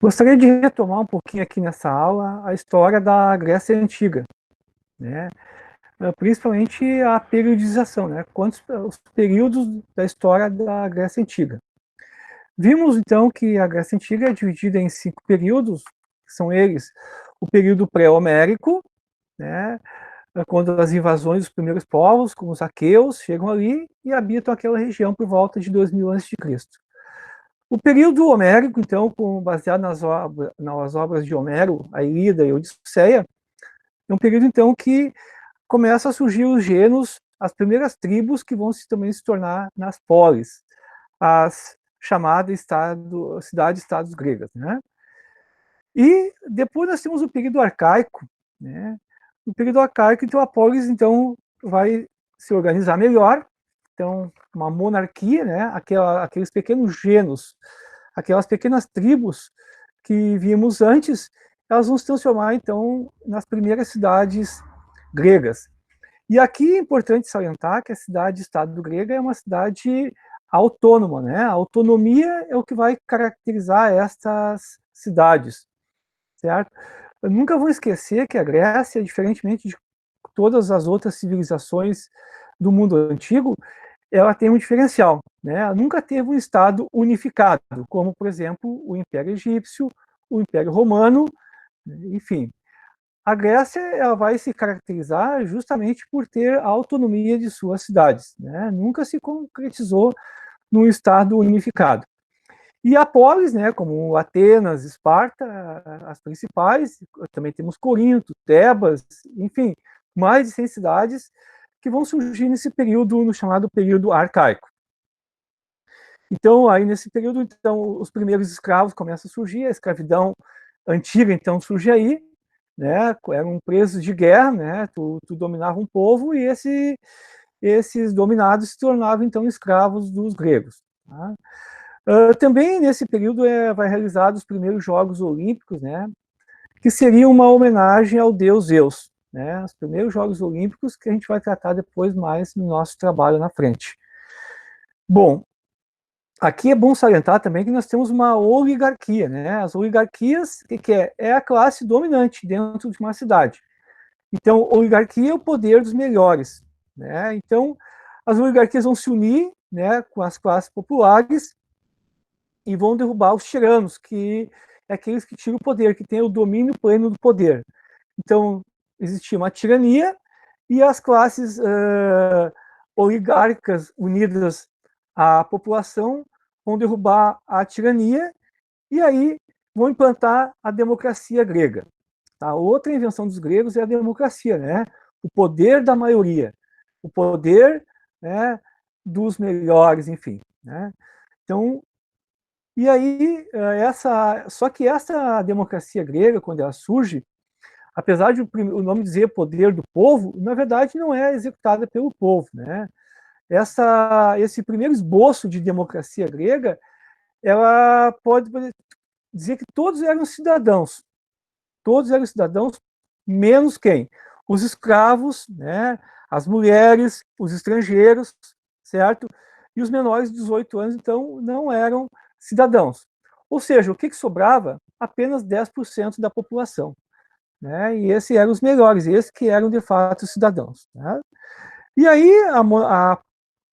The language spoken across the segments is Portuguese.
Gostaria de retomar um pouquinho aqui nessa aula a história da Grécia Antiga, né? Principalmente a periodização, né? Quantos os períodos da história da Grécia Antiga. Vimos, então, que a Grécia Antiga é dividida em 5 períodos, que são eles o período pré-homérico, né? Quando as invasões dos primeiros povos, como os aqueus, chegam ali e habitam aquela região por volta de 2000 a.C. O período homérico, então, baseado nas obras de Homero, a Ilíada e a Odisseia, é um período, então, que começa a surgir os gêneros, as primeiras tribos que vão também se tornar nas polis, as chamadas cidades-estados gregas, né? E depois nós temos o período arcaico, né? No período arcaico, então, a polis, então, vai se organizar melhor, então, uma monarquia, né? Aqueles pequenos gêneros, aquelas pequenas tribos que vimos antes, elas vão se transformar, então, nas primeiras cidades gregas. E aqui é importante salientar que a cidade-estado grega é uma cidade autônoma, né? A autonomia é o que vai caracterizar estas cidades, certo? Eu nunca vou esquecer que a Grécia, diferentemente de todas as outras civilizações do mundo antigo, ela tem um diferencial, né? Ela nunca teve um Estado unificado, como, por exemplo, o Império Egípcio, o Império Romano, enfim. A Grécia ela vai se caracterizar justamente por ter a autonomia de suas cidades, né? Nunca se concretizou num Estado unificado. E a polis, né, como Atenas, Esparta, as principais, também temos Corinto, Tebas, enfim, mais de 100 cidades que vão surgir nesse período, no chamado período arcaico. Então, aí nesse período, então, os primeiros escravos começam a surgir, a escravidão antiga, então, surge aí, né, eram presos de guerra, né, tu dominava um povo e esses dominados se tornavam, então, escravos dos gregos. Tá? Também nesse período vai realizar os primeiros Jogos Olímpicos, né, que seria uma homenagem ao deus Zeus, né, os primeiros Jogos Olímpicos que a gente vai tratar depois mais no nosso trabalho na frente. Bom, aqui é bom salientar também que nós temos uma oligarquia, né? As oligarquias, o que é? É a classe dominante dentro de uma cidade. Então, oligarquia é o poder dos melhores, né? Então, as oligarquias vão se unir, né, com as classes populares e vão derrubar os tiranos, que é aqueles que tiram o poder, que têm o domínio pleno do poder. Então, existia uma tirania e as classes oligárquicas unidas à população vão derrubar a tirania e aí vão implantar a democracia grega. A outra invenção dos gregos é a democracia, né? O poder da maioria, o poder, né, dos melhores, enfim. Né? Então, e aí, só que essa democracia grega, quando ela surge, apesar de o nome dizer poder do povo, na verdade não é executada pelo povo, né? Esse primeiro esboço de democracia grega, ela pode dizer que todos eram cidadãos, menos quem? Os escravos, né? As mulheres, os estrangeiros, certo? E os menores de 18 anos, então, não eram cidadãos. Ou seja, o que sobrava? Apenas 10% da população. Né? E esses eram os melhores, esses que eram de fato cidadãos. Né? E aí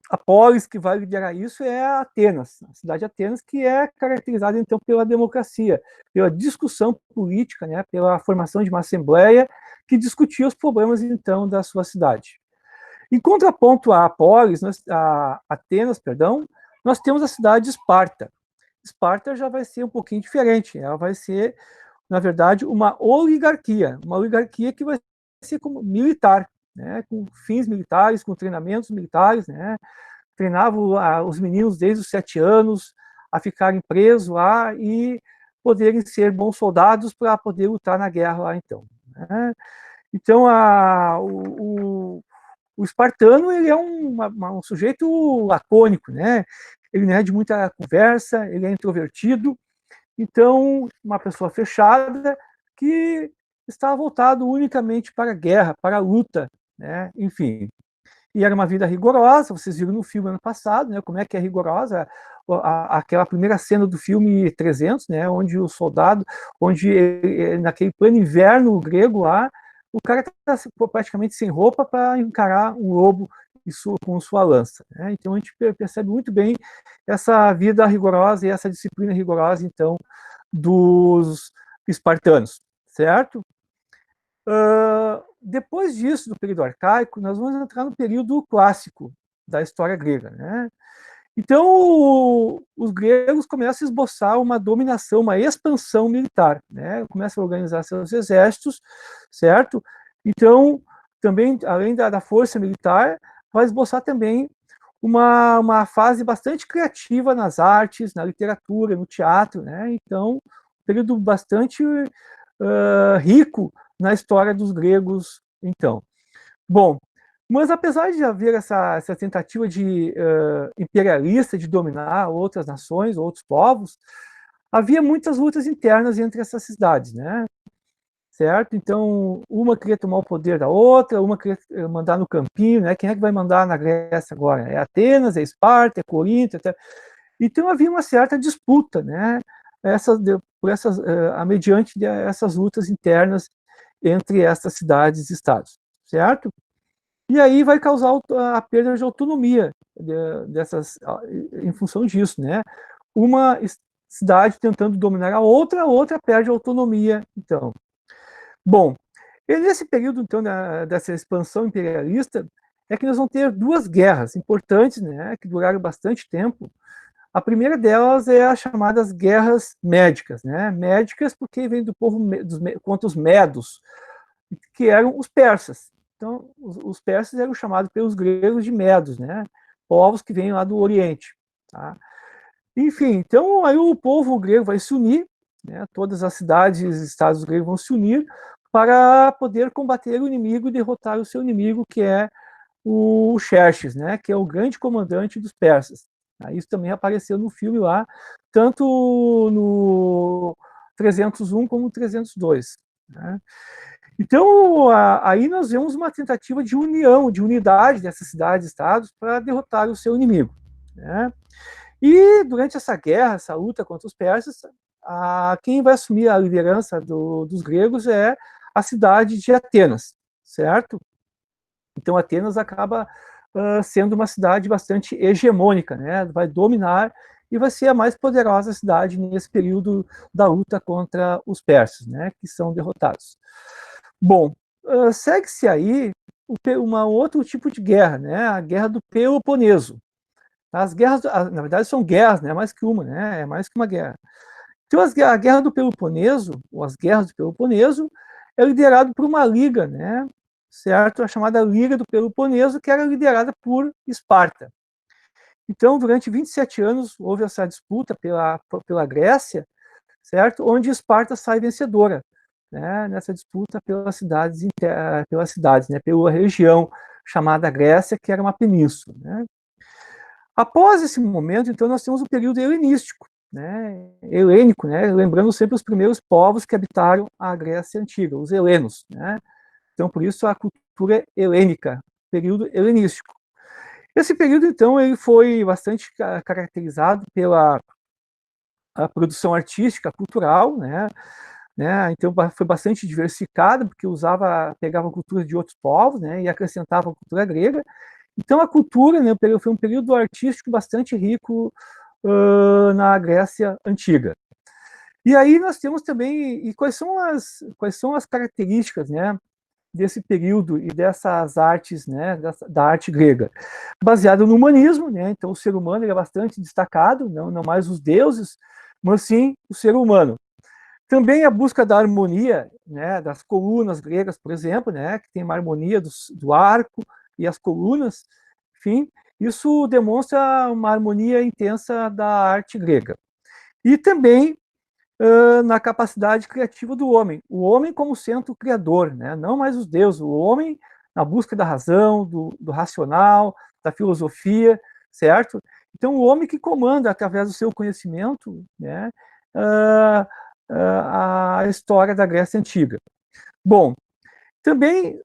a polis que vai liderar isso é a Atenas, a cidade de Atenas, que é caracterizada então pela democracia, pela discussão política, né? Pela formação de uma assembleia que discutia os problemas então da sua cidade. Em contraponto à polis, a Atenas, perdão, nós temos a cidade de Esparta. Esparta já vai ser um pouquinho diferente, ela vai ser, na verdade, uma oligarquia que vai ser como militar, né, com fins militares, com treinamentos militares, né, treinava os meninos desde os 7 anos a ficarem presos lá e poderem ser bons soldados para poder lutar na guerra lá, então. Né. Então, o espartano ele é um sujeito lacônico, né? Ele não é de muita conversa, ele é introvertido, então, uma pessoa fechada que está voltado unicamente para a guerra, para a luta, né? Enfim. e era uma vida rigorosa. Vocês viram no filme ano passado, né, como é que é rigorosa, aquela primeira cena do filme 300, né, onde o soldado, naquele pleno inverno grego lá, o cara está praticamente sem roupa para encarar um lobo com sua lança, né? Então a gente percebe muito bem essa vida rigorosa e essa disciplina rigorosa, então, dos espartanos, certo? Depois disso, do período arcaico, nós vamos entrar no período clássico da história grega, né? Então, os gregos começam a esboçar uma dominação, uma expansão militar, né? Começam a organizar seus exércitos, certo? Então, também, além da força militar, vai esboçar também uma fase bastante criativa nas artes, na literatura, no teatro, né? Então, um período bastante rico na história dos gregos, então. Bom, mas apesar de haver essa tentativa imperialista de dominar outras nações, outros povos, havia muitas lutas internas entre essas cidades, né? Certo? Então, uma queria tomar o poder da outra, uma queria mandar no campinho, né? Quem é que vai mandar na Grécia agora? É Atenas, é Esparta, é Corinto, até... Então havia uma certa disputa, né? Mediante essas lutas internas entre essas cidades e estados, certo? E aí vai causar a perda de autonomia em função disso, né? Uma cidade tentando dominar a outra perde a autonomia, então. Bom, e nesse período, então, dessa expansão imperialista, é que nós vamos ter duas guerras importantes, né, que duraram bastante tempo. A primeira delas é as chamadas guerras médicas, né? Médicas porque vem do povo contra os medos, que eram os persas. Então, os persas eram chamados pelos gregos de medos, né? Povos que vêm lá do Oriente. Tá? Enfim, então aí o povo grego vai se unir, né? Todas as cidades e estados gregos vão se unir para poder combater o inimigo e derrotar o seu inimigo, que é o Xerxes, né? Que é o grande comandante dos persas. Isso também apareceu no filme lá, tanto no 301 como no 302. Né? Então, aí nós vemos uma tentativa de união, de unidade dessas cidades e estados para derrotar o seu inimigo. Né? E durante essa guerra, essa luta contra os persas, quem vai assumir a liderança dos gregos é a cidade de Atenas, certo? Então, Atenas acaba sendo uma cidade bastante hegemônica, né? Vai dominar e vai ser a mais poderosa cidade nesse período da luta contra os persas, né? Que são derrotados. Bom, segue-se aí um outro tipo de guerra, né? A guerra do Peloponeso. As guerras, na verdade, são guerras, não é mais que uma, né? É mais que uma guerra. Então, a guerra do Peloponeso, ou as guerras do Peloponeso, é liderado por uma liga, né? Certo? A chamada Liga do Peloponeso, que era liderada por Esparta. Então, durante 27 anos, houve essa disputa pela Grécia, certo? Onde Esparta sai vencedora, né? Nessa disputa pelas cidades, né? Pela região chamada Grécia, que era uma península, né? Após esse momento, então, nós temos o período helenístico, né? Helênico, né? Lembrando sempre os primeiros povos que habitaram a Grécia Antiga, os helenos, né? Então, por isso, a cultura helênica, período helenístico. Esse período, então, ele foi bastante caracterizado pela produção artística, cultural, né? Então, foi bastante diversificado, porque pegava culturas de outros povos, né? E acrescentava a cultura grega. Então, a cultura, né, foi um período artístico bastante rico na Grécia Antiga. E aí nós temos também, e quais são as características, né, desse período e dessas artes, né, da arte grega? Baseado no humanismo, né, então o ser humano é bastante destacado, não mais os deuses, mas sim o ser humano. Também a busca da harmonia, né, das colunas gregas, por exemplo, né, que tem uma harmonia do arco e as colunas, enfim, isso demonstra uma harmonia intensa da arte grega. E também na capacidade criativa do homem, o homem como centro criador, né, não mais os deuses, o homem na busca da razão, do racional, da filosofia, certo? Então, o homem que comanda, através do seu conhecimento, né, a história da Grécia Antiga. Bom, também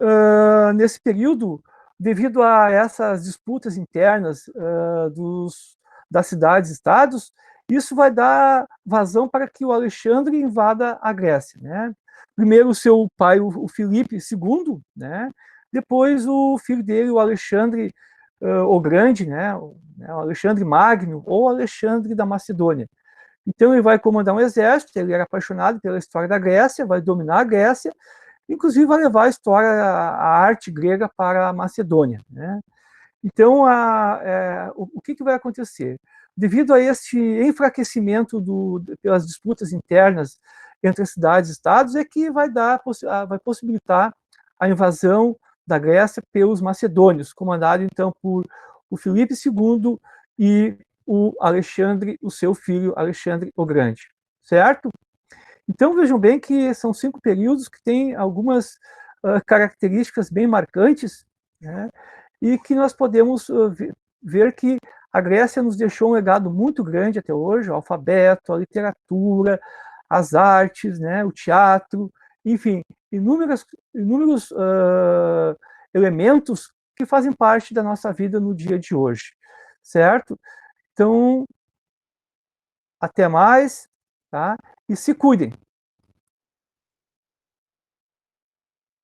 nesse período devido a essas disputas internas das cidades-estados, isso vai dar vazão para que o Alexandre invada a Grécia, né? Primeiro o seu pai, o Filipe II, né? Depois o filho dele, o Alexandre o Grande, né? O Alexandre Magno ou Alexandre da Macedônia. Então ele vai comandar um exército, ele era apaixonado pela história da Grécia, vai dominar a Grécia, inclusive vai levar a história, a arte grega para a Macedônia, né? Então, o que vai acontecer? Devido a este enfraquecimento pelas disputas internas entre as cidades e estados, é que vai possibilitar a invasão da Grécia pelos macedônios, comandado então por o Filipe II e o Alexandre, o seu filho Alexandre o Grande, certo? Então vejam bem que são 5 períodos que têm algumas características bem marcantes, né? E que nós podemos ver que a Grécia nos deixou um legado muito grande até hoje, o alfabeto, a literatura, as artes, né, o teatro, enfim, inúmeros elementos que fazem parte da nossa vida no dia de hoje, certo? Então, até mais, tá? E se cuidem.